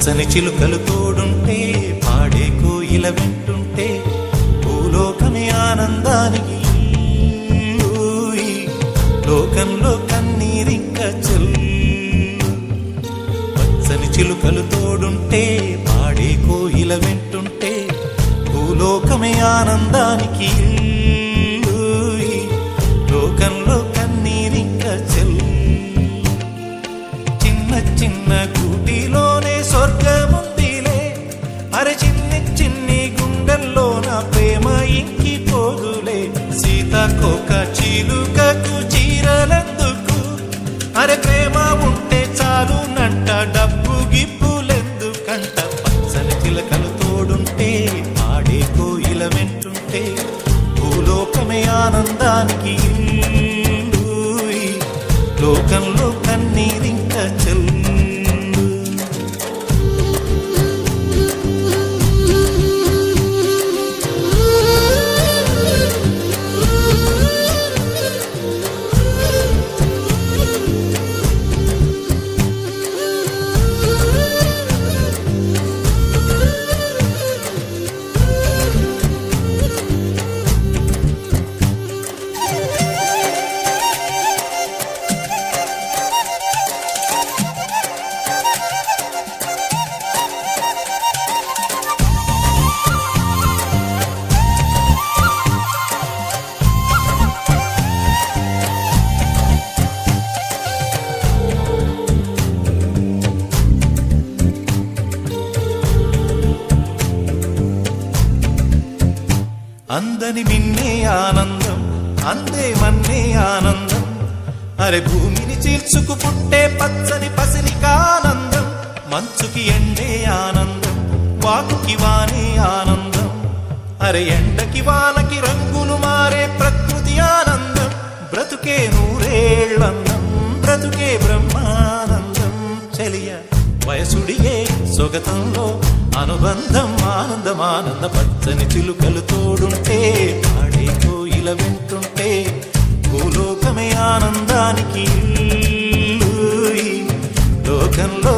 పచ్చని చిలుకలు తోడుంటే పాడే కోయిల వింటుంటే భూలోకమే ఆనందానికి లోకంలో కన్నీరింక చెల్లు. పచ్చని చిలుకలు తోడుంటే పాడే కోయిల వింటుంటే భూలోకమే ఆనందానికి లోకంలో కన్నీరింక చెల్లు. చిన్న చిన్న గూటిలోనే స్వర్గముందిలే, అరే చిన్ని చిన్ని గుండెల్లో నా ప్రేమ ఇంకిపోదులే. సీతాకోక చిలుకకు చీరలెందుకు, అరే ప్రేమ ఉంటే చాలు నంట, డబ్బు గిప్పులెందుకంట. పచ్చని చిలకలు తోడుంటే ఆడే కోయిల వింటుంటే భూలోకమే ఆనందానికి లోకంలో కన్నీరింక చెల్లు. అందని మిన్నే ఆనందం, అందే మన్నే ఆనందం, అరే భూమిని చీల్చుకు పుట్టే పచ్చని పసిలికానందం. మంచుకి ఎండే ఆనందం, వాకుకి వానే ఆనందం, అరే ఎండకి వానకి రంగులు మారే ప్రకృతి ఆనందం. బ్రతుకే నూరేళ్ళందం, బ్రతుకే బ్రహ్మానందం. చెలియ వయసుడియే సొగతంలో అనుబంధం ఆనందమానంద. పచ్చని చిలుకలు తోడుంటే పాడే కోయిల వింటుంటే భూలోకమే ఆనందానికి లోకంలో